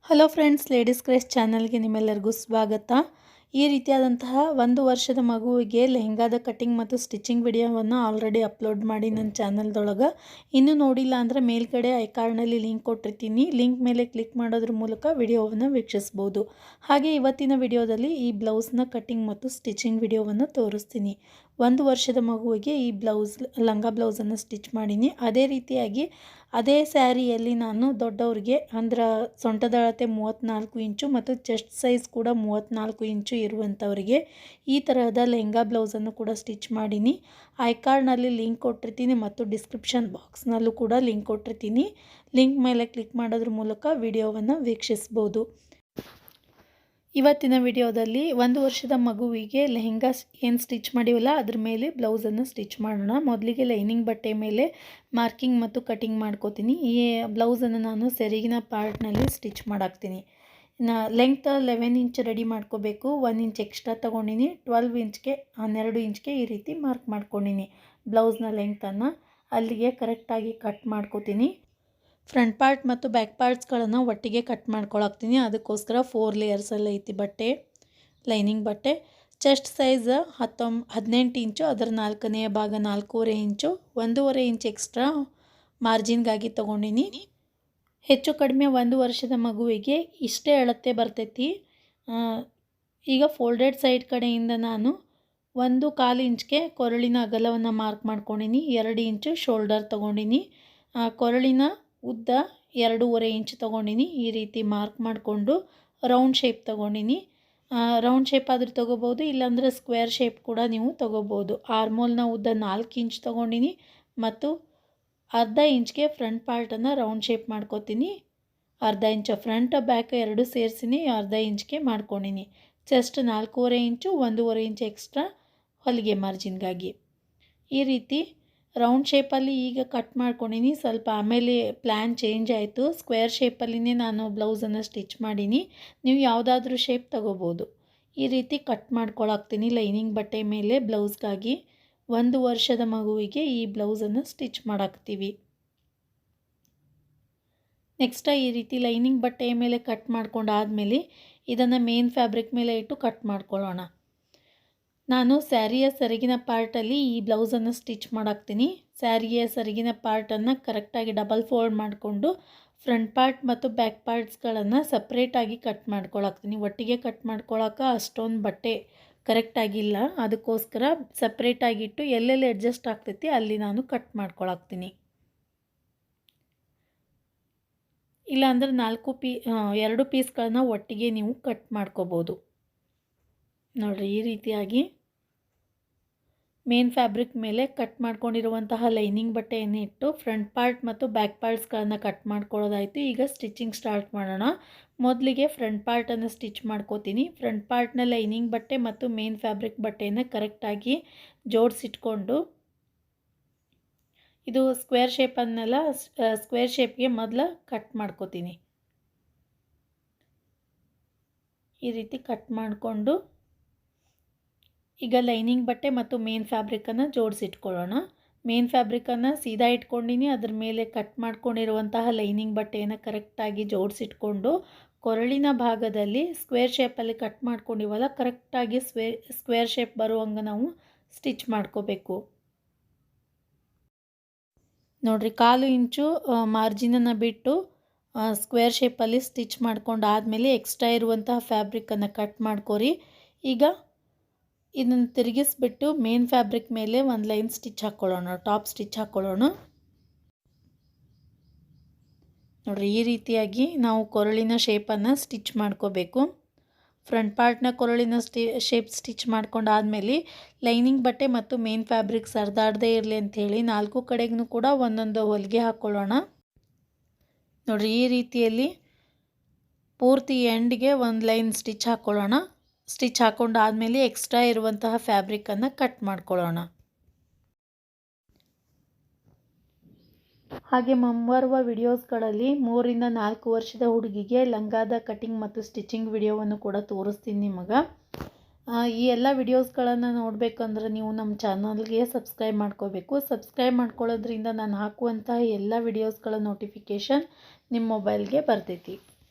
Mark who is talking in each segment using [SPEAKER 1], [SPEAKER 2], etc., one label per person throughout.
[SPEAKER 1] Hello friends, ladies craze ಚಾನಲ್ಗೆ ನಿಮ್ಮೆಲ್ಲರಿಗೂ ಸ್ವಾಗತ. ಈ ರೀತಿಯಾದಂತಹ 1 ವರ್ಷದ ಮಗುವಿಗೆ ಲೆಹಂಗಾದ ಕಟಿಂಗ್ ಮತ್ತು ಸ್ಟಿಚಿಂಗ್ ವಿಡಿಯೋವನ್ನು ಆಲ್ರೆಡಿ ಅಪ್ಲೋಡ್ ಮಾಡಿ ನನ್ನ ಚಾನಲ್ದೊಳಗೆ. ಇನ್ನೂ ನೋಡಿಲ್ಲ ಅಂದರೆ ಮೇಲ್ಗಡೆ ಐಕಾರ್ಡ್ನಲ್ಲಿ ಲಿಂಕ್ ಕೊಟ್ಟಿರ್ತೀನಿ. ಲಿಂಕ್ ಮೇಲೆ ಕ್ಲಿಕ್ ಮಾಡೋದ್ರ ಮೂಲಕ ವಿಡಿಯೋವನ್ನು ವೀಕ್ಷಿಸ್ಬೋದು. ಹಾಗೆ ಇವತ್ತಿನ ವಿಡಿಯೋದಲ್ಲಿ ಈ ಬ್ಲೌಸ್ನ ಕಟಿಂಗ್ ಮತ್ತು ಸ್ಟಿಚಿಂಗ್ ವಿಡಿಯೋವನ್ನು ತೋರಿಸ್ತೀನಿ. 1 ವರ್ಷದ ಮಗುವಿಗೆ ಈ ಲಂಗ ಬ್ಲೌಸನ್ನು ಸ್ಟಿಚ್ ಮಾಡೀನಿ. ಅದೇ ರೀತಿಯಾಗಿ ಅದೇ ಸ್ಯಾರಿಯಲ್ಲಿ ನಾನು ದೊಡ್ಡವ್ರಿಗೆ ಅಂದ್ರೆ ಸೊಂಟದ ಅಳತೆ 34 ಇಂಚು ಮತ್ತು ಚೆಸ್ಟ್ ಸೈಜ್ ಕೂಡ 34 ಇಂಚು ಇರುವಂಥವರಿಗೆ ಈ ತರಹದ ಲೆಹಂಗಾ ಬ್ಲೌಸನ್ನು ಕೂಡ ಸ್ಟಿಚ್ ಮಾಡೀನಿ. ಐಕಾರ್ಡ್ನಲ್ಲಿ ಲಿಂಕ್ ಕೊಟ್ಟಿರ್ತೀನಿ ಮತ್ತು ಡಿಸ್ಕ್ರಿಪ್ಷನ್ ಬಾಕ್ಸ್ನಲ್ಲೂ ಕೂಡ ಲಿಂಕ್ ಕೊಟ್ಟಿರ್ತೀನಿ. ಲಿಂಕ್ ಮೇಲೆ ಕ್ಲಿಕ್ ಮಾಡೋದ್ರ ಮೂಲಕ ವಿಡಿಯೋವನ್ನು ವೀಕ್ಷಿಸ್ಬೋದು. ಇವತ್ತಿನ ವಿಡಿಯೋದಲ್ಲಿ 1 ವರ್ಷದ ಮಗುವಿಗೆ ಲೆಹಂಗಾ ಏನು ಸ್ಟಿಚ್ ಮಾಡಿವಲ್ಲ ಅದ್ರ ಮೇಲೆ ಬ್ಲೌಸನ್ನು ಸ್ಟಿಚ್ ಮಾಡೋಣ. ಮೊದಲಿಗೆ ಲೈನಿಂಗ್ ಬಟ್ಟೆ ಮೇಲೆ ಮಾರ್ಕಿಂಗ್ ಮತ್ತು ಕಟಿಂಗ್ ಮಾಡ್ಕೋತೀನಿ. ಈ ಬ್ಲೌಸನ್ನು ನಾನು ಸೆರಗಿನ ಪಾರ್ಟ್ನಲ್ಲಿ ಸ್ಟಿಚ್ ಮಾಡಾಕ್ತೀನಿ. ಲೆಂಗ್ತ್ 11 ಇಂಚ್ ರೆಡಿ ಮಾಡ್ಕೋಬೇಕು. 1 ಇಂಚ್ ಎಕ್ಸ್ಟ್ರಾ ತೊಗೊಂಡಿನಿ. 12 ಇಂಚ್ಗೆ 12 ಇಂಚ್ಗೆ ಈ ರೀತಿ ಮಾರ್ಕ್ ಮಾಡ್ಕೊಂಡಿನಿ. ಬ್ಲೌಸ್ನ ಲೆಂಗ್ತನ್ನು ಅಲ್ಲಿಗೆ ಕರೆಕ್ಟಾಗಿ ಕಟ್ ಮಾಡ್ಕೋತೀನಿ. ಫ್ರಂಟ್ ಪಾರ್ಟ್ ಮತ್ತು ಬ್ಯಾಕ್ ಪಾರ್ಟ್ಸ್ಗಳನ್ನು ಒಟ್ಟಿಗೆ ಕಟ್ ಮಾಡ್ಕೊಳಕ್ತೀನಿ. ಅದಕ್ಕೋಸ್ಕರ 4 ಲೇಯರ್ಸಲ್ಲಿ ಐತಿ ಬಟ್ಟೆ, ಲೈನಿಂಗ್ ಬಟ್ಟೆ. ಚೆಸ್ಟ್ ಸೈಜ್ 18 ಇಂಚು, ಅದರ 4ನೇ ಭಾಗ 4.5 ಇಂಚು, 1.5 ಇಂಚ್ ಎಕ್ಸ್ಟ್ರಾ ಮಾರ್ಜಿನ್ಗಾಗಿ ತೊಗೊಂಡಿನಿ. ಹೆಚ್ಚು ಕಡಿಮೆ 1 ವರ್ಷದ ಮಗುವಿಗೆ ಇಷ್ಟೇ ಅಳತೆ ಬರ್ತೈತಿ. ಈಗ ಫೋಲ್ಡೆಡ್ ಸೈಡ್ ಕಡೆಯಿಂದ ನಾನು 1.25 ಇಂಚ್ಗೆ ಕೊರಳಿನ ಅಗಲವನ್ನು ಮಾರ್ಕ್ ಮಾಡ್ಕೊಂಡಿನಿ. 2 ಇಂಚು ಶೋಲ್ಡರ್ ತೊಗೊಂಡಿನಿ. ಕೊರಳಿನ ಉದ್ದ 2.5 ಇಂಚ್ ತೊಗೊಂಡಿನಿ. ಈ ರೀತಿ ಮಾರ್ಕ್ ಮಾಡಿಕೊಂಡು ರೌಂಡ್ ಶೇಪ್ ತೊಗೊಂಡಿನಿ. ರೌಂಡ್ ಶೇಪ್ ಆದರೂ ತೊಗೋಬೋದು, ಇಲ್ಲಾಂದರೆ ಸ್ಕ್ವೇರ್ ಶೇಪ್ ಕೂಡ ನೀವು ತೊಗೋಬೋದು. ಆರ್ಮೋಲ್ನ ಉದ್ದ 4 ಇಂಚ್ ತೊಗೊಂಡಿನಿ ಮತ್ತು ಅರ್ಧ ಇಂಚ್ಗೆ ಫ್ರಂಟ್ ಪಾರ್ಟನ್ನು ರೌಂಡ್ ಶೇಪ್ ಮಾಡ್ಕೋತೀನಿ. ಅರ್ಧ ಇಂಚ್ ಫ್ರಂಟ್ ಬ್ಯಾಕ್ ಎರಡು ಸೇರಿಸಿನಿ, ಅರ್ಧ ಇಂಚ್ಗೆ ಮಾಡ್ಕೊಂಡಿನಿ. ಚೆಸ್ಟ್ 4.5 ಇಂಚು, 1.5 ಇಂಚ್ ಎಕ್ಸ್ಟ್ರಾ ಹೊಲಿಗೆ ಮಾರ್ಜಿನ್ಗಾಗಿ. ಈ ರೀತಿ ರೌಂಡ್ ಶೇಪಲ್ಲಿ ಈಗ ಕಟ್ ಮಾಡ್ಕೊಂಡಿನಿ. ಸ್ವಲ್ಪ ಆಮೇಲೆ ಪ್ಲ್ಯಾನ್ ಚೇಂಜ್ ಆಯಿತು. ಸ್ಕ್ವೇರ್ ಶೇಪಲ್ಲಿನೇ ನಾನು ಬ್ಲೌಸನ್ನು ಸ್ಟಿಚ್ ಮಾಡೀನಿ. ನೀವು ಯಾವುದಾದ್ರೂ ಶೇಪ್ ತಗೋಬೋದು. ಈ ರೀತಿ ಕಟ್ ಮಾಡ್ಕೊಳಾಕ್ತೀನಿ ಲೈನಿಂಗ್ ಬಟ್ಟೆ ಮೇಲೆ ಬ್ಲೌಸ್ಗಾಗಿ. 1 ವರ್ಷದ ಮಗುವಿಗೆ ಈ ಬ್ಲೌಸನ್ನು ಸ್ಟಿಚ್ ಮಾಡಾಕ್ತೀವಿ. ನೆಕ್ಸ್ಟ್ ಈ ರೀತಿ ಲೈನಿಂಗ್ ಬಟ್ಟೆಯ ಮೇಲೆ ಕಟ್ ಮಾಡ್ಕೊಂಡಾದ್ಮೇಲೆ ಇದನ್ನು ಮೇನ್ ಫ್ಯಾಬ್ರಿಕ್ ಮೇಲೆ ಇಟ್ಟು ಕಟ್ ಮಾಡ್ಕೊಳ್ಳೋಣ. ನಾನು ಸ್ಯಾರಿಯ ಸೆರಗಿನ ಪಾರ್ಟಲ್ಲಿ ಈ ಬ್ಲೌಸನ್ನು ಸ್ಟಿಚ್ ಮಾಡಾಕ್ತೀನಿ. ಸ್ಯಾರಿಯ ಸೆರಗಿನ ಪಾರ್ಟನ್ನು ಕರೆಕ್ಟಾಗಿ ಡಬಲ್ ಫೋಲ್ಡ್ ಮಾಡಿಕೊಂಡು ಫ್ರಂಟ್ ಪಾರ್ಟ್ ಮತ್ತು ಬ್ಯಾಕ್ ಪಾರ್ಟ್ಸ್ಗಳನ್ನು ಸಪ್ರೇಟಾಗಿ ಕಟ್ ಮಾಡ್ಕೊಳಾಕ್ತೀನಿ. ಒಟ್ಟಿಗೆ ಕಟ್ ಮಾಡ್ಕೊಳಕ್ಕೆ ಅಷ್ಟೊಂದು ಬಟ್ಟೆ ಕರೆಕ್ಟಾಗಿಲ್ಲ, ಅದಕ್ಕೋಸ್ಕರ ಸಪ್ರೇಟಾಗಿಟ್ಟು ಎಲ್ಲೆಲ್ಲಿ ಅಡ್ಜಸ್ಟ್ ಆಗ್ತೈತಿ ಅಲ್ಲಿ ನಾನು ಕಟ್ ಮಾಡ್ಕೊಳಾಕ್ತೀನಿ. ಇಲ್ಲಾಂದ್ರೆ 2 ಪೀಸ್ಗಳನ್ನ ಒಟ್ಟಿಗೆ ನೀವು ಕಟ್ ಮಾಡ್ಕೋಬೋದು. ನೋಡಿರಿ, ಈ ರೀತಿಯಾಗಿ ಮೇನ್ ಫ್ಯಾಬ್ರಿಕ್ ಮೇಲೆ ಕಟ್ ಮಾಡ್ಕೊಂಡಿರುವಂತಹ ಲೈನಿಂಗ್ ಬಟ್ಟೆಯನ್ನು ಇಟ್ಟು ಫ್ರಂಟ್ ಪಾರ್ಟ್ ಮತ್ತು ಬ್ಯಾಕ್ ಪಾರ್ಟ್ಸ್ಗಳನ್ನು ಕಟ್ ಮಾಡ್ಕೊಳ್ಳೋದಾಯಿತು. ಈಗ ಸ್ಟಿಚಿಂಗ್ ಸ್ಟಾರ್ಟ್ ಮಾಡೋಣ. ಮೊದಲಿಗೆ ಫ್ರಂಟ್ ಪಾರ್ಟನ್ನು ಸ್ಟಿಚ್ ಮಾಡ್ಕೋತೀನಿ. ಫ್ರಂಟ್ ಪಾರ್ಟ್ನ ಲೈನಿಂಗ್ ಬಟ್ಟೆ ಮತ್ತು ಮೇನ್ ಫ್ಯಾಬ್ರಿಕ್ ಬಟ್ಟೆಯನ್ನು ಕರೆಕ್ಟಾಗಿ ಜೋಡಿಸಿಟ್ಕೊಂಡು, ಇದು ಸ್ಕ್ವೇರ್ ಶೇಪ್ ಅನ್ನೆಲ್ಲ ಸ್ಕ್ವೇರ್ ಶೇಪ್ಗೆ ಮೊದಲು ಕಟ್ ಮಾಡ್ಕೋತೀನಿ. ಈ ರೀತಿ ಕಟ್ ಮಾಡಿಕೊಂಡು ಈಗ ಲೈನಿಂಗ್ ಬಟ್ಟೆ ಮತ್ತು ಮೇನ್ ಫ್ಯಾಬ್ರಿಕನ್ನು ಜೋಡಿಸಿಟ್ಕೊಳ್ಳೋಣ. ಮೇನ್ ಫ್ಯಾಬ್ರಿಕನ್ನು ಸೀದಾ ಇಟ್ಕೊಂಡಿನಿ. ಅದ್ರ ಮೇಲೆ ಕಟ್ ಮಾಡ್ಕೊಂಡಿರುವಂತಹ ಲೈನಿಂಗ್ ಬಟ್ಟೆಯನ್ನು ಕರೆಕ್ಟಾಗಿ ಜೋಡಿಸಿಟ್ಕೊಂಡು ಕೊರಳಿನ ಭಾಗದಲ್ಲಿ ಸ್ಕ್ವೇರ್ ಶೇಪಲ್ಲಿ ಕಟ್ ಮಾಡ್ಕೊಂಡಿವಲ್ಲ, ಕರೆಕ್ಟಾಗಿ ಸ್ಕ್ವೇರ್ ಶೇಪ್ ಬರುವಂಗೆ ನಾವು ಸ್ಟಿಚ್ ಮಾಡ್ಕೋಬೇಕು. ನೋಡಿರಿ, 1/4 ಇಂಚು ಮಾರ್ಜಿನನ್ನು ಬಿಟ್ಟು ಸ್ಕ್ವೇರ್ ಶೇಪಲ್ಲಿ ಸ್ಟಿಚ್ ಮಾಡ್ಕೊಂಡಾದಮೇಲೆ ಎಕ್ಸ್ಟ್ರಾ ಇರುವಂತಹ ಫ್ಯಾಬ್ರಿಕನ್ನು ಕಟ್ ಮಾಡ್ಕೊರಿ. ಈಗ ಇದನ್ನು ತಿರುಗಿಸ್ಬಿಟ್ಟು ಮೇನ್ ಫ್ಯಾಬ್ರಿಕ್ ಮೇಲೆ ಒಂದು ಲೈನ್ ಸ್ಟಿಚ್ ಹಾಕ್ಕೊಳ್ಳೋಣ, ಟಾಪ್ ಸ್ಟಿಚ್ ಹಾಕ್ಕೊಳ್ಳೋಣ. ನೋಡಿರಿ, ಈ ರೀತಿಯಾಗಿ ನಾವು ಕೊರಳಿನ ಶೇಪನ್ನು ಸ್ಟಿಚ್ ಮಾಡ್ಕೋಬೇಕು. ಫ್ರಂಟ್ ಪಾರ್ಟ್ನ ಕೊರಳಿನ ಶೇಪ್ ಸ್ಟಿಚ್ ಮಾಡ್ಕೊಂಡಾದ್ಮೇಲೆ ಲೈನಿಂಗ್ ಬಟ್ಟೆ ಮತ್ತು ಮೇನ್ ಫ್ಯಾಬ್ರಿಕ್ ಸರ್ದಾಡದೇ ಇರಲಿ ಅಂಥೇಳಿ 4 ಕಡೆಗೂ ಕೂಡ ಒಂದೊಂದು ಹೊಲಿಗೆ ಹಾಕ್ಕೊಳ್ಳೋಣ. ನೋಡಿರಿ, ಈ ರೀತಿಯಲ್ಲಿ ಪೂರ್ತಿ ಎಂಡ್ಗೆ ಒಂದು ಲೈನ್ ಸ್ಟಿಚ್ ಹಾಕ್ಕೊಳ್ಳೋಣ. ಸ್ಟಿಚ್ ಹಾಕ್ಕೊಂಡಾದ್ಮೇಲೆ ಎಕ್ಸ್ಟ್ರಾ ಇರುವಂತಹ ಫ್ಯಾಬ್ರಿಕನ್ನು ಕಟ್ ಮಾಡ್ಕೊಳ್ಳೋಣ. ಹಾಗೆ ಮುಂಬರುವ ವಿಡಿಯೋಸ್ಗಳಲ್ಲಿ 3 ರಿಂದ 4 ವರ್ಷದ ಹುಡುಗಿಗೆ ಲಂಗಾದ ಕಟಿಂಗ್ ಮತ್ತು ಸ್ಟಿಚಿಂಗ್ ವಿಡಿಯೋವನ್ನು ಕೂಡ ತೋರಿಸ್ತೀನಿ ನಿಮಗೆ. ಈ ಎಲ್ಲ ವಿಡಿಯೋಸ್ಗಳನ್ನು ನೋಡಬೇಕಂದ್ರೆ ನೀವು ನಮ್ಮ ಚಾನಲ್ಗೆ ಸಬ್ಸ್ಕ್ರೈಬ್ ಮಾಡ್ಕೋಬೇಕು. ಸಬ್ಸ್ಕ್ರೈಬ್ ಮಾಡ್ಕೊಳ್ಳೋದ್ರಿಂದ ನಾನು ಹಾಕುವಂತಹ ಎಲ್ಲ ವಿಡಿಯೋಸ್ಗಳ ನೋಟಿಫಿಕೇಷನ್ ನಿಮ್ಮ ಮೊಬೈಲ್ಗೆ ಬರ್ತೈತಿ.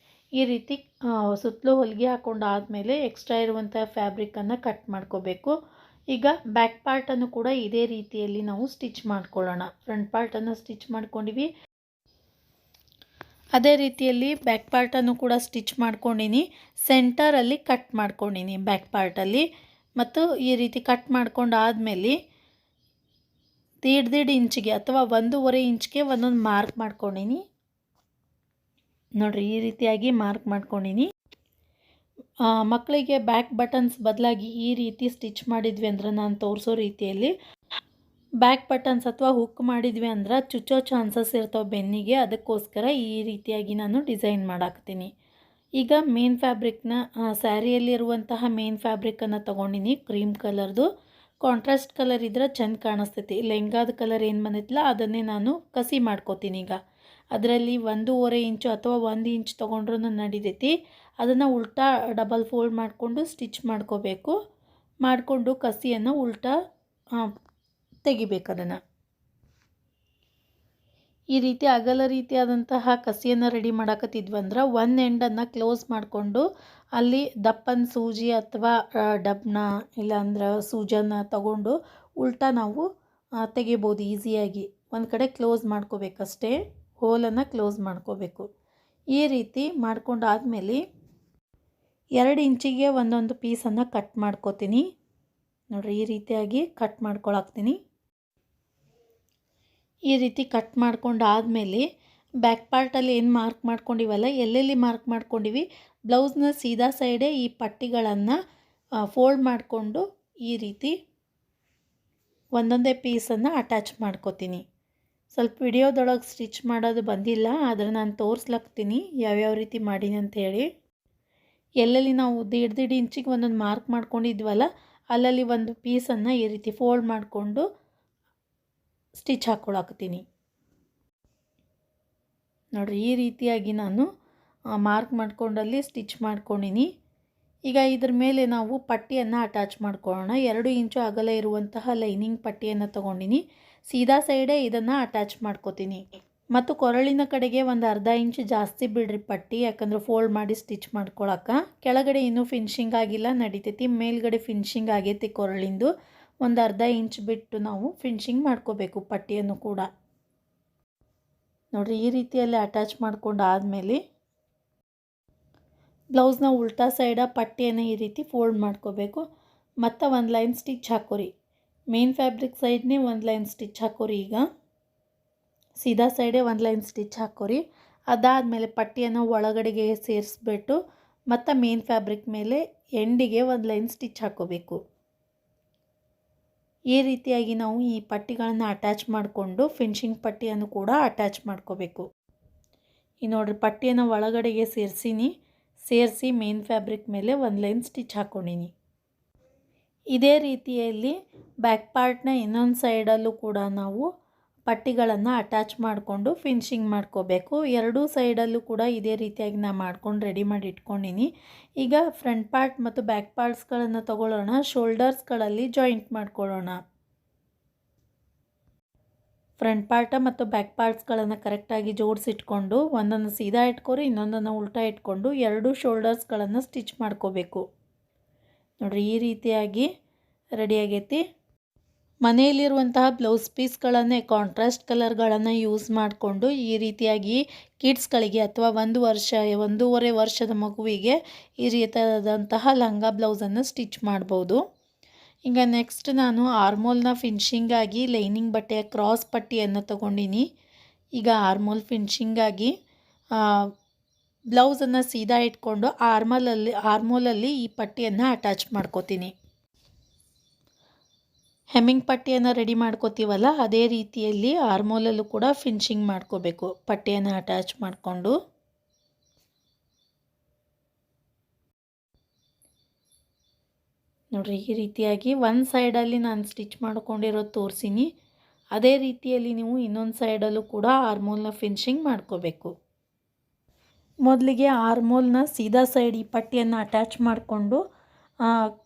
[SPEAKER 1] ಈ ರೀತಿ ಸುತ್ತಲೂ ಹೊಲಿಗೆ ಹಾಕ್ಕೊಂಡು ಆದಮೇಲೆ ಎಕ್ಸ್ಟ್ರಾ ಇರುವಂಥ ಫ್ಯಾಬ್ರಿಕನ್ನು ಕಟ್ ಮಾಡ್ಕೋಬೇಕು. ಈಗ ಬ್ಯಾಕ್ ಪಾರ್ಟನ್ನು ಕೂಡ ಇದೇ ರೀತಿಯಲ್ಲಿ ನಾವು ಸ್ಟಿಚ್ ಮಾಡ್ಕೊಳ್ಳೋಣ. ಫ್ರಂಟ್ ಪಾರ್ಟನ್ನು ಸ್ಟಿಚ್ ಮಾಡ್ಕೊಂಡಿವಿ, ಅದೇ ರೀತಿಯಲ್ಲಿ ಬ್ಯಾಕ್ ಪಾರ್ಟನ್ನು ಕೂಡ ಸ್ಟಿಚ್ ಮಾಡ್ಕೊಂಡಿನಿ. ಸೆಂಟರಲ್ಲಿ ಕಟ್ ಮಾಡ್ಕೊಂಡಿನಿ ಬ್ಯಾಕ್ ಪಾರ್ಟಲ್ಲಿ. ಮತ್ತು ಈ ರೀತಿ ಕಟ್ ಮಾಡ್ಕೊಂಡು ಆದಮೇಲೆ 1.5 ಇಂಚಿಗೆ ಅಥವಾ 1.5 ಇಂಚ್ಗೆ ಒಂದೊಂದು ಮಾರ್ಕ್ ಮಾಡ್ಕೊಂಡಿನಿ. ನೋಡಿರಿ, ಈ ರೀತಿಯಾಗಿ ಮಾರ್ಕ್ ಮಾಡ್ಕೊಂಡಿನಿ. ಮಕ್ಕಳಿಗೆ ಬ್ಯಾಕ್ ಬಟನ್ಸ್ ಬದಲಾಗಿ ಈ ರೀತಿ ಸ್ಟಿಚ್ ಮಾಡಿದ್ವಿ ಅಂದ್ರೆ ನಾನು ತೋರಿಸೋ ರೀತಿಯಲ್ಲಿ ಬ್ಯಾಕ್ ಬಟನ್ಸ್ ಅಥವಾ ಹುಕ್ ಮಾಡಿದ್ವಿ ಅಂದ್ರೆ ಚುಚ್ಚೋ ಚಾನ್ಸಸ್ ಇರ್ತಾವೆ ಬೆನ್ನಿಗೆ. ಅದಕ್ಕೋಸ್ಕರ ಈ ರೀತಿಯಾಗಿ ನಾನು ಡಿಸೈನ್ ಮಾಡಾಕ್ತೀನಿ. ಈಗ ಮೇನ್ ಫ್ಯಾಬ್ರಿಕ್ನ ಸ್ಯಾರಿಯಲ್ಲಿರುವಂತಹ ಮೇನ್ ಫ್ಯಾಬ್ರಿಕನ್ನು ತೊಗೊಂಡಿನಿ, ಕ್ರೀಮ್ ಕಲರ್ದು. ಕಾಂಟ್ರಾಸ್ಟ್ ಕಲರ್ ಇದ್ರೆ ಚೆಂದ ಕಾಣಿಸ್ತೈತಿ. ಲೆಹಂಗಾದ ಕಲರ್ ಏನು ಬಂದೈತಿಲ್ಲ ಅದನ್ನೇ ನಾನು ಕಸಿ ಮಾಡ್ಕೋತೀನಿ. ಈಗ ಅದರಲ್ಲಿ 1.5 ಇಂಚು ಅಥವಾ 1 ಇಂಚ್ ತೊಗೊಂಡ್ರೂ ನಡಿತೈತಿ. ಅದನ್ನು ಉಲ್ಟಾ ಡಬಲ್ ಫೋಲ್ಡ್ ಮಾಡಿಕೊಂಡು ಸ್ಟಿಚ್ ಮಾಡ್ಕೋಬೇಕು. ಮಾಡಿಕೊಂಡು ಕಸಿಯನ್ನು ಉಲ್ಟಾ ತೆಗಿಬೇಕು. ಅದನ್ನು ಈ ರೀತಿ ಅಗಲ ರೀತಿಯಾದಂತಹ ಕಸಿಯನ್ನು ರೆಡಿ ಮಾಡಾಕತ್ತಿದ್ವಂದ್ರೆ ಒಂದು ಎಂಡನ್ನು ಕ್ಲೋಸ್ ಮಾಡಿಕೊಂಡು ಅಲ್ಲಿ ದಪ್ಪನ ಸೂಜಿ ಅಥವಾ ಡಬ್ನ ಇಲ್ಲಾಂದ್ರೆ ಸೂಜನ್ನು ತಗೊಂಡು ಉಲ್ಟಾ ನಾವು ತೆಗಿಬೋದು ಈಸಿಯಾಗಿ. ಒಂದು ಕಡೆ ಕ್ಲೋಸ್ ಮಾಡ್ಕೋಬೇಕಷ್ಟೇ, ಹೋಲನ್ನು ಕ್ಲೋಸ್ ಮಾಡ್ಕೋಬೇಕು. ಈ ರೀತಿ ಮಾಡ್ಕೊಂಡಾದಮೇಲೆ 2 ಇಂಚಿಗೆ ಒಂದೊಂದು ಪೀಸನ್ನು ಕಟ್ ಮಾಡ್ಕೋತೀನಿ. ನೋಡಿರಿ, ಈ ರೀತಿಯಾಗಿ ಕಟ್ ಮಾಡ್ಕೊಳಾಕ್ತೀನಿ. ಈ ರೀತಿ ಕಟ್ ಮಾಡ್ಕೊಂಡಾದಮೇಲೆ ಬ್ಯಾಕ್ ಪಾರ್ಟಲ್ಲಿ ಏನು ಮಾರ್ಕ್ ಮಾಡ್ಕೊಂಡಿವಲ್ಲ, ಎಲ್ಲೆಲ್ಲಿ ಮಾರ್ಕ್ ಮಾಡ್ಕೊಂಡಿವಿ ಬ್ಲೌಸ್ನ ಸೀದಾ ಸೈಡೇ ಈ ಪಟ್ಟಿಗಳನ್ನು ಫೋಲ್ಡ್ ಮಾಡಿಕೊಂಡು ಈ ರೀತಿ ಒಂದೊಂದೇ ಪೀಸನ್ನು ಅಟ್ಯಾಚ್ ಮಾಡ್ಕೋತೀನಿ. ಸ್ವಲ್ಪ ವಿಡಿಯೋದೊಳಗೆ ಸ್ಟಿಚ್ ಮಾಡೋದು ಬಂದಿಲ್ಲ, ಆದರೆ ನಾನು ತೋರಿಸ್ಲಾಗ್ತೀನಿ ಯಾವ್ಯಾವ ರೀತಿ ಮಾಡೀನಿ ಅಂಥೇಳಿ. ಎಲ್ಲೆಲ್ಲಿ ನಾವು 1.5 ಇಂಚಿಗೆ ಒಂದೊಂದು ಮಾರ್ಕ್ ಮಾಡ್ಕೊಂಡಿದ್ವಲ್ಲ ಅಲ್ಲಲ್ಲಿ ಒಂದು ಪೀಸನ್ನು ಈ ರೀತಿ ಫೋಲ್ಡ್ ಮಾಡಿಕೊಂಡು ಸ್ಟಿಚ್ ಹಾಕ್ಕೊಳಾಕ್ತೀನಿ. ನೋಡಿರಿ, ಈ ರೀತಿಯಾಗಿ ನಾನು ಮಾರ್ಕ್ ಮಾಡ್ಕೊಂಡಲ್ಲಿ ಸ್ಟಿಚ್ ಮಾಡ್ಕೊಂಡಿನಿ. ಈಗ ಇದ್ರ ಮೇಲೆ ನಾವು ಪಟ್ಟಿಯನ್ನು ಅಟ್ಯಾಚ್ ಮಾಡ್ಕೊಳ್ಳೋಣ. 2 ಇಂಚು ಅಗಲ ಇರುವಂತಹ ಲೈನಿಂಗ್ ಪಟ್ಟಿಯನ್ನು ತೊಗೊಂಡಿನಿ. ಸೀದಾ ಸೈಡೇ ಇದನ್ನು ಅಟ್ಯಾಚ್ ಮಾಡ್ಕೋತೀನಿ. ಮತ್ತು ಕೊರಳಿನ ಕಡೆಗೆ ಒಂದು 1/2 ಇಂಚ್ ಜಾಸ್ತಿ ಬಿಡ್ರಿ ಪಟ್ಟಿ, ಯಾಕಂದ್ರೆ ಫೋಲ್ಡ್ ಮಾಡಿ ಸ್ಟಿಚ್ ಮಾಡ್ಕೊಳಕ್ಕೆ. ಕೆಳಗಡೆ ಇನ್ನೂ ಫಿನಿಶಿಂಗ್ ಆಗಿಲ್ಲ, ನಡಿತೈತಿ. ಮೇಲ್ಗಡೆ ಫಿನಿಶಿಂಗ್ ಆಗೈತಿ ಕೊರಳಿಂದು. ಒಂದು 1/2 ಇಂಚ್ ಬಿಟ್ಟು ನಾವು ಫಿನಿಶಿಂಗ್ ಮಾಡ್ಕೋಬೇಕು ಪಟ್ಟಿಯನ್ನು ಕೂಡ. ನೋಡಿರಿ, ಈ ರೀತಿಯಲ್ಲಿ ಅಟ್ಯಾಚ್ ಮಾಡ್ಕೊಂಡು ಆದಮೇಲೆ ಬ್ಲೌಸ್ನ ಉಲ್ಟಾ ಸೈಡ ಪಟ್ಟಿಯನ್ನು ಈ ರೀತಿ ಫೋಲ್ಡ್ ಮಾಡ್ಕೋಬೇಕು. ಮತ್ತು ಒಂದು ಲೈನ್ ಸ್ಟಿಚ್ ಹಾಕೋರಿ. ಮೇನ್ ಫ್ಯಾಬ್ರಿಕ್ ಸೈಡ್ನೇ ಒಂದು ಲೈನ್ ಸ್ಟಿಚ್ ಹಾಕೋರಿ. ಈಗ ಸೀದಾ ಸೈಡೇ ಒಂದು ಲೈನ್ ಸ್ಟಿಚ್ ಹಾಕೋರಿ. ಅದಾದಮೇಲೆ ಪಟ್ಟಿಯನ್ನು ಒಳಗಡೆಗೆ ಸೇರಿಸ್ಬಿಟ್ಟು ಮತ್ತು ಮೇನ್ ಫ್ಯಾಬ್ರಿಕ್ ಮೇಲೆ ಎಂಡಿಗೆ ಒಂದು ಲೈನ್ ಸ್ಟಿಚ್ ಹಾಕೋಬೇಕು. ಈ ರೀತಿಯಾಗಿ ನಾವು ಈ ಪಟ್ಟಿಗಳನ್ನು ಅಟ್ಯಾಚ್ ಮಾಡಿಕೊಂಡು ಫಿನಿಶಿಂಗ್ ಪಟ್ಟಿಯನ್ನು ಕೂಡ ಅಟ್ಯಾಚ್ ಮಾಡ್ಕೋಬೇಕು. ಈ ನೋಡಿರಿ, ಪಟ್ಟಿಯನ್ನು ಒಳಗಡೆಗೆ ಸೇರಿಸಿ ಮೇನ್ ಫ್ಯಾಬ್ರಿಕ್ ಮೇಲೆ ಒಂದು ಲೈನ್ ಸ್ಟಿಚ್ ಹಾಕ್ಕೊಂಡಿನಿ. ಇದೇ ರೀತಿಯಲ್ಲಿ ಬ್ಯಾಕ್ ಪಾರ್ಟ್ನ ಇನ್ನೊಂದು ಸೈಡಲ್ಲೂ ಕೂಡ ನಾವು ಪಟ್ಟಿಗಳನ್ನು ಅಟ್ಯಾಚ್ ಮಾಡಿಕೊಂಡು ಫಿನಿಶಿಂಗ್ ಮಾಡ್ಕೋಬೇಕು. ಎರಡೂ ಸೈಡಲ್ಲೂ ಕೂಡ ಇದೇ ರೀತಿಯಾಗಿ ನಾನು ಮಾಡ್ಕೊಂಡು ರೆಡಿ ಮಾಡಿ ಇಟ್ಕೊಂಡಿನಿ. ಈಗ ಫ್ರಂಟ್ ಪಾರ್ಟ್ ಮತ್ತು ಬ್ಯಾಕ್ ಪಾರ್ಟ್ಸ್ಗಳನ್ನು ತಗೊಳ್ಳೋಣ. ಶೋಲ್ಡರ್ಸ್ಗಳಲ್ಲಿ ಜಾಯಿಂಟ್ ಮಾಡ್ಕೊಳ್ಳೋಣ. ಫ್ರಂಟ್ ಪಾರ್ಟ ಮತ್ತು ಬ್ಯಾಕ್ ಪಾರ್ಟ್ಸ್ಗಳನ್ನು ಕರೆಕ್ಟಾಗಿ ಜೋಡಿಸಿಟ್ಕೊಂಡು ಒಂದನ್ನು ಸೀದಾ ಇಟ್ಕೊರಿ, ಇನ್ನೊಂದನ್ನು ಉಲ್ಟಾ ಇಟ್ಕೊಂಡು ಎರಡೂ ಶೋಲ್ಡರ್ಸ್ಗಳನ್ನು ಸ್ಟಿಚ್ ಮಾಡ್ಕೋಬೇಕು. ನೋಡಿರಿ, ಈ ರೀತಿಯಾಗಿ ರೆಡಿಯಾಗೈತಿ. ಮನೆಯಲ್ಲಿರುವಂತಹ ಬ್ಲೌಸ್ ಪೀಸ್ಗಳನ್ನೇ ಕಾಂಟ್ರಾಸ್ಟ್ ಕಲರ್ಗಳನ್ನು ಯೂಸ್ ಮಾಡಿಕೊಂಡು ಈ ರೀತಿಯಾಗಿ ಕಿಡ್ಸ್ಗಳಿಗೆ ಅಥವಾ 1 ವರ್ಷ 1.5 ವರ್ಷದ ಮಗುವಿಗೆ ಈ ರೀತಿಯಾದಂತಹ ಲಂಗ ಬ್ಲೌಸನ್ನು ಸ್ಟಿಚ್ ಮಾಡ್ಬೋದು. ಈಗ ನೆಕ್ಸ್ಟ್ ನಾನು ಆರ್ಮೋಲ್ನ ಫಿನಿಶಿಂಗಾಗಿ ಲೈನಿಂಗ್ ಬಟ್ಟೆಯ ಕ್ರಾಸ್ ಪಟ್ಟಿಯನ್ನು ತೊಗೊಂಡಿನಿ. ಈಗ ಆರ್ಮೋಲ್ ಫಿನಿಶಿಂಗಾಗಿ ಬ್ಲೌಸನ್ನು ಸೀದಾ ಇಟ್ಕೊಂಡು ಆರ್ಮೋಲಲ್ಲಿ ಈ ಪಟ್ಟಿಯನ್ನು ಅಟ್ಯಾಚ್ ಮಾಡ್ಕೋತೀನಿ. ಹೆಮ್ಮಿಂಗ್ ಪಟ್ಟಿಯನ್ನು ರೆಡಿ ಮಾಡ್ಕೋತೀವಲ್ಲ ಅದೇ ರೀತಿಯಲ್ಲಿ ಆರ್ಮೋಲಲ್ಲೂ ಕೂಡ ಫಿನಿಶಿಂಗ್ ಮಾಡ್ಕೋಬೇಕು. ಪಟ್ಟಿಯನ್ನು ಅಟ್ಯಾಚ್ ಮಾಡಿಕೊಂಡು ನೋಡಿರಿ, ಈ ರೀತಿಯಾಗಿ ಒಂದು ಸೈಡಲ್ಲಿ ನಾನು ಸ್ಟಿಚ್ ಮಾಡ್ಕೊಂಡಿರೋದು ತೋರಿಸಿನಿ. ಅದೇ ರೀತಿಯಲ್ಲಿ ನೀವು ಇನ್ನೊಂದು ಸೈಡಲ್ಲೂ ಕೂಡ ಆರ್ಮೋಲ್ನ ಫಿನಿಶಿಂಗ್ ಮಾಡ್ಕೋಬೇಕು. ಮೊದಲಿಗೆ ಆರ್ಮೋಲ್ನ ಸೀದಾ ಸೈಡ್ ಈ ಪಟ್ಟಿಯನ್ನು ಅಟ್ಯಾಚ್ ಮಾಡಿಕೊಂಡು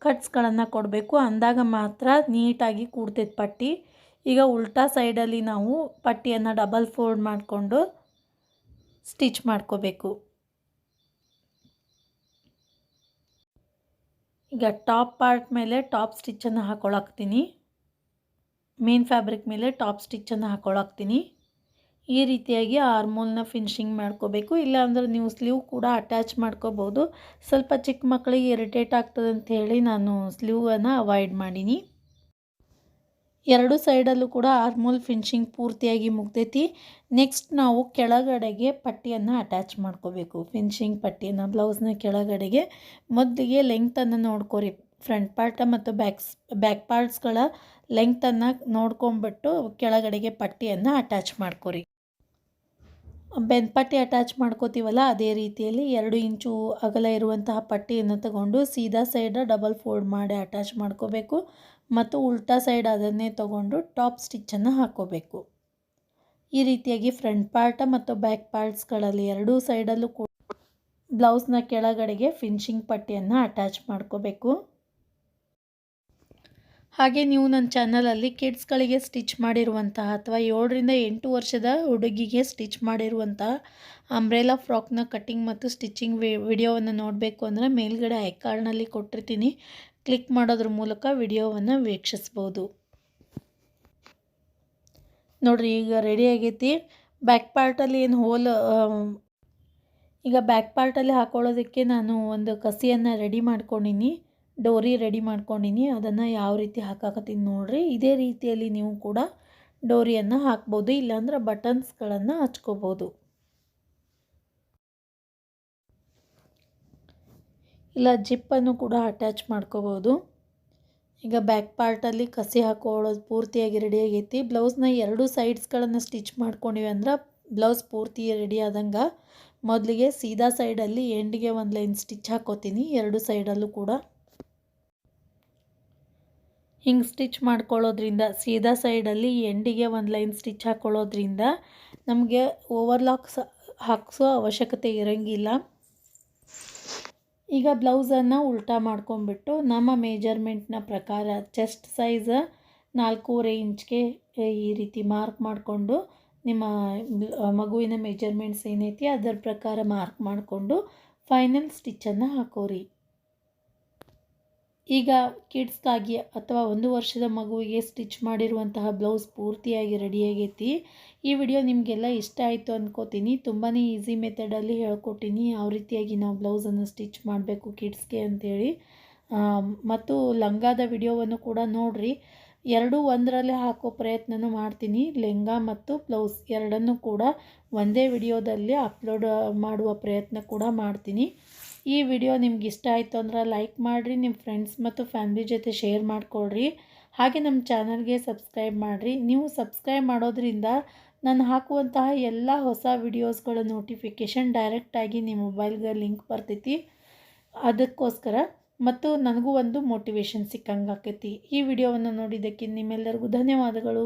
[SPEAKER 1] ಕಟ್ಸ್ಗಳನ್ನು ಕೊಡಬೇಕು. ಅಂದಾಗ ಮಾತ್ರ ನೀಟಾಗಿ ಕೂಡ್ತೈತೆ ಪಟ್ಟಿ. ಈಗ ಉಲ್ಟಾ ಸೈಡಲ್ಲಿ ನಾವು ಪಟ್ಟಿಯನ್ನು ಡಬಲ್ ಫೋಲ್ಡ್ ಮಾಡಿಕೊಂಡು ಸ್ಟಿಚ್ ಮಾಡ್ಕೋಬೇಕು. ಈಗ ಟಾಪ್ ಪಾರ್ಟ್ ಮೇಲೆ ಟಾಪ್ ಸ್ಟಿಚ್ಚನ್ನು ಹಾಕ್ಕೊಳಕ್ತೀನಿ. ಮೇನ್ ಫ್ಯಾಬ್ರಿಕ್ ಮೇಲೆ ಟಾಪ್ ಸ್ಟಿಚ್ಚನ್ನು ಹಾಕ್ಕೊಳಕ್ತೀನಿ. ಈ ರೀತಿಯಾಗಿ ಆರ್ಮೋಲ್ನ ಫಿನಿಶಿಂಗ್ ಮಾಡ್ಕೋಬೇಕು. ಇಲ್ಲಾಂದ್ರೆ ನೀವು ಸ್ಲೀವ್ ಕೂಡ ಅಟ್ಯಾಚ್ ಮಾಡ್ಕೋಬೋದು. ಸ್ವಲ್ಪ ಚಿಕ್ಕ ಮಕ್ಕಳಿಗೆ ಇರಿಟೇಟ್ ಆಗ್ತದೆ ಅಂತ ಹೇಳಿ ನಾನು ಸ್ಲೀವನ್ನು ಅವಾಯ್ಡ್ ಮಾಡೀನಿ. ಎರಡು ಸೈಡಲ್ಲೂ ಕೂಡ ಆರ್ಮೋಲ್ ಫಿನಿಶಿಂಗ್ ಪೂರ್ತಿಯಾಗಿ ಮುಗ್ದೈತಿ. ನೆಕ್ಸ್ಟ್ ನಾವು ಕೆಳಗಡೆಗೆ ಪಟ್ಟಿಯನ್ನು ಅಟ್ಯಾಚ್ ಮಾಡ್ಕೋಬೇಕು. ಫಿನಿಶಿಂಗ್ ಪಟ್ಟಿಯನ್ನು ಬ್ಲೌಸ್ನ ಕೆಳಗಡೆಗೆ ಮೊದಲಿಗೆ ಲೆಂಗ್ತನ್ನು ನೋಡ್ಕೊರಿ. ಫ್ರಂಟ್ ಪಾರ್ಟ ಮತ್ತು ಬ್ಯಾಕ್ ಪಾರ್ಟ್ಸ್ಗಳ ಲೆಂಗ್ತನ್ನು ನೋಡ್ಕೊಂಬಿಟ್ಟು ಕೆಳಗಡೆಗೆ ಪಟ್ಟಿಯನ್ನು ಅಟ್ಯಾಚ್ ಮಾಡ್ಕೊರಿ. ಬೆನ್ಪಟ್ಟಿ ಅಟ್ಯಾಚ್ ಮಾಡ್ಕೋತೀವಲ್ಲ ಅದೇ ರೀತಿಯಲ್ಲಿ 2 ಇಂಚು ಅಗಲ ಇರುವಂತಹ ಪಟ್ಟಿಯನ್ನು ತಗೊಂಡು ಸೀದಾ ಸೈಡ್ ಡಬಲ್ ಫೋಲ್ಡ್ ಮಾಡಿ ಅಟ್ಯಾಚ್ ಮಾಡ್ಕೋಬೇಕು ಮತ್ತು ಉಲ್ಟಾ ಸೈಡ್ ಅದನ್ನೇ ತಗೊಂಡು ಟಾಪ್ ಸ್ಟಿಚ್ಚನ್ನು ಹಾಕ್ಕೋಬೇಕು. ಈ ರೀತಿಯಾಗಿ ಫ್ರಂಟ್ ಪಾರ್ಟ ಮತ್ತು ಬ್ಯಾಕ್ ಪಾರ್ಟ್ಸ್ಗಳಲ್ಲಿ ಎರಡೂ ಸೈಡಲ್ಲೂ ಕೂಡ ಬ್ಲೌಸ್ನ ಕೆಳಗಡೆಗೆ ಫಿನಿಶಿಂಗ್ ಪಟ್ಟಿಯನ್ನು ಅಟ್ಯಾಚ್ ಮಾಡ್ಕೋಬೇಕು. ಹಾಗೆ ನೀವು ನನ್ನ ಚಾನಲಲ್ಲಿ ಕಿಡ್ಸ್ಗಳಿಗೆ ಸ್ಟಿಚ್ ಮಾಡಿರುವಂತಹ ಅಥವಾ 7ರಿಂದ 8 ವರ್ಷದ ಹುಡುಗಿಗೆ ಸ್ಟಿಚ್ ಮಾಡಿರುವಂತಹ ಅಂಬ್ರೆಲಾ ಫ್ರಾಕ್ನ ಕಟ್ಟಿಂಗ್ ಮತ್ತು ಸ್ಟಿಚಿಂಗ್ ವಿಡಿಯೋವನ್ನು ನೋಡಬೇಕು ಅಂದರೆ ಮೇಲ್ಗಡೆ ಐಕಾರ್ಡ್ನಲ್ಲಿ ಕೊಟ್ಟಿರ್ತೀನಿ. ಕ್ಲಿಕ್ ಮಾಡೋದ್ರ ಮೂಲಕ ವಿಡಿಯೋವನ್ನು ವೀಕ್ಷಿಸ್ಬೋದು. ನೋಡಿರಿ, ಈಗ ರೆಡಿ ಆಗೈತಿ. ಬ್ಯಾಕ್ ಪಾರ್ಟಲ್ಲಿ ಏನು ಈಗ ಬ್ಯಾಕ್ ಪಾರ್ಟಲ್ಲಿ ಹಾಕೊಳ್ಳೋದಕ್ಕೆ ನಾನು ಒಂದು ಕಸಿಯನ್ನು ರೆಡಿ ಮಾಡ್ಕೊಂಡಿನಿ, ಡೋರಿ ರೆಡಿ ಮಾಡ್ಕೊಂಡಿನಿ. ಅದನ್ನು ಯಾವ ರೀತಿ ಹಾಕಾಕತ್ತೀನಿ ನೋಡಿರಿ. ಇದೇ ರೀತಿಯಲ್ಲಿ ನೀವು ಕೂಡ ಡೋರಿಯನ್ನು ಹಾಕ್ಬೋದು, ಇಲ್ಲಾಂದ್ರೆ ಬಟನ್ಸ್ಗಳನ್ನು ಹಚ್ಕೋಬೋದು. ಇಲ್ಲ ಜಿಪ್ಪನ್ನು ಕೂಡ ಅಟ್ಯಾಚ್ ಮಾಡ್ಕೋಬೋದು. ಈಗ ಬ್ಯಾಕ್ ಪಾರ್ಟಲ್ಲಿ ಕಸಿ ಹಾಕೊಳ್ಳೋದು ಪೂರ್ತಿಯಾಗಿ ರೆಡಿ ಆಗೈತಿ. ಬ್ಲೌಸ್ನ ಎರಡು ಸೈಡ್ಸ್ಗಳನ್ನು ಸ್ಟಿಚ್ ಮಾಡ್ಕೊಂಡಿವಿ ಅಂದ್ರೆ ಬ್ಲೌಸ್ ಪೂರ್ತಿ ರೆಡಿ ಆದಂಗೆ ಮೊದಲಿಗೆ ಸೀದಾ ಸೈಡಲ್ಲಿ ಎಂಡಿಗೆ ಒಂದು ಲೈನ್ ಸ್ಟಿಚ್ ಹಾಕೋತೀನಿ. ಎರಡು ಸೈಡಲ್ಲೂ ಕೂಡ ಹಿಂಗೆ ಸ್ಟಿಚ್ ಮಾಡ್ಕೊಳ್ಳೋದ್ರಿಂದ ಸೀದಾ ಸೈಡಲ್ಲಿ ಎಂಡಿಗೆ ಒಂದು ಲೈನ್ ಸ್ಟಿಚ್ ಹಾಕ್ಕೊಳ್ಳೋದ್ರಿಂದ ನಮಗೆ ಓವರ್ಲಾಕ್ಸ್ ಹಾಕಿಸೋ ಅವಶ್ಯಕತೆ ಇರೋಂಗಿಲ್ಲ. ಈಗ ಬ್ಲೌಸನ್ನು ಉಲ್ಟಾ ಮಾಡ್ಕೊಂಡ್ಬಿಟ್ಟು ನಮ್ಮ ಮೇಜರ್ಮೆಂಟ್ನ ಪ್ರಕಾರ ಚೆಸ್ಟ್ ಸೈಜ್ 4.5 ಇಂಚ್ಗೆ ಈ ರೀತಿ ಮಾರ್ಕ್ ಮಾಡಿಕೊಂಡು ನಿಮ್ಮ ಮಗುವಿನ ಮೆಜರ್ಮೆಂಟ್ಸ್ ಏನೈತಿ ಅದರ ಪ್ರಕಾರ ಮಾರ್ಕ್ ಮಾಡಿಕೊಂಡು ಫೈನಲ್ ಸ್ಟಿಚ್ಚನ್ನು ಹಾಕೋರಿ. ಈಗ ಕಿಡ್ಸ್ಗಾಗಿ ಅಥವಾ 1 ವರ್ಷದ ಮಗುವಿಗೆ ಸ್ಟಿಚ್ ಮಾಡಿರುವಂತಹ ಬ್ಲೌಸ್ ಪೂರ್ತಿಯಾಗಿ ರೆಡಿಯಾಗೈತಿ. ಈ ವಿಡಿಯೋ ನಿಮಗೆಲ್ಲ ಇಷ್ಟ ಆಯಿತು ಅಂದ್ಕೋತೀನಿ. ತುಂಬಾ ಈಸಿ ಮೆಥಡಲ್ಲಿ ಹೇಳ್ಕೊಟ್ಟಿನಿ ಯಾವ ರೀತಿಯಾಗಿ ನಾವು ಬ್ಲೌಸನ್ನು ಸ್ಟಿಚ್ ಮಾಡಬೇಕು ಕಿಡ್ಸ್ಗೆ ಅಂಥೇಳಿ. ಮತ್ತು ಲಂಗಾದ ವಿಡಿಯೋವನ್ನು ಕೂಡ ನೋಡಿರಿ. ಎರಡೂ ಒಂದರಲ್ಲೇ ಹಾಕೋ ಪ್ರಯತ್ನನೂ ಮಾಡ್ತೀನಿ. ಲೆಹಂಗಾ ಮತ್ತು ಬ್ಲೌಸ್ ಎರಡನ್ನೂ ಕೂಡ ಒಂದೇ ವಿಡಿಯೋದಲ್ಲಿ ಅಪ್ಲೋಡ್ ಮಾಡುವ ಪ್ರಯತ್ನ ಕೂಡ ಮಾಡ್ತೀನಿ. ಈ ವಿಡಿಯೋ ನಿಮ್ಗೆ ಇಷ್ಟ ಆಯಿತು ಅಂದ್ರೆ ಲೈಕ್ ಮಾಡಿರಿ, ನಿಮ್ಮ ಫ್ರೆಂಡ್ಸ್ ಮತ್ತು ಫ್ಯಾಮಿಲಿ ಜೊತೆ ಶೇರ್ ಮಾಡಿಕೊಳ್ರಿ. ಹಾಗೆ ನಮ್ಮ ಚಾನಲ್ಗೆ ಸಬ್ಸ್ಕ್ರೈಬ್ ಮಾಡಿರಿ. ನೀವು ಸಬ್ಸ್ಕ್ರೈಬ್ ಮಾಡೋದ್ರಿಂದ ನಾನು ಹಾಕುವಂತಹ ಎಲ್ಲ ಹೊಸ ವಿಡಿಯೋಸ್ಗಳ ನೋಟಿಫಿಕೇಷನ್ ಡೈರೆಕ್ಟಾಗಿ ನಿಮ್ಮ ಮೊಬೈಲ್ಗೆ ಲಿಂಕ್ ಬರ್ತೈತಿ. ಅದಕ್ಕೋಸ್ಕರ ಮತ್ತು ನನಗೂ ಒಂದು ಮೋಟಿವೇಶನ್ ಸಿಕ್ಕಂಗೆ ಆಕೈತಿ. ಈ ವಿಡಿಯೋವನ್ನು ನೋಡಿದ್ದಕ್ಕೆ ನಿಮ್ಮೆಲ್ಲರಿಗೂ ಧನ್ಯವಾದಗಳು.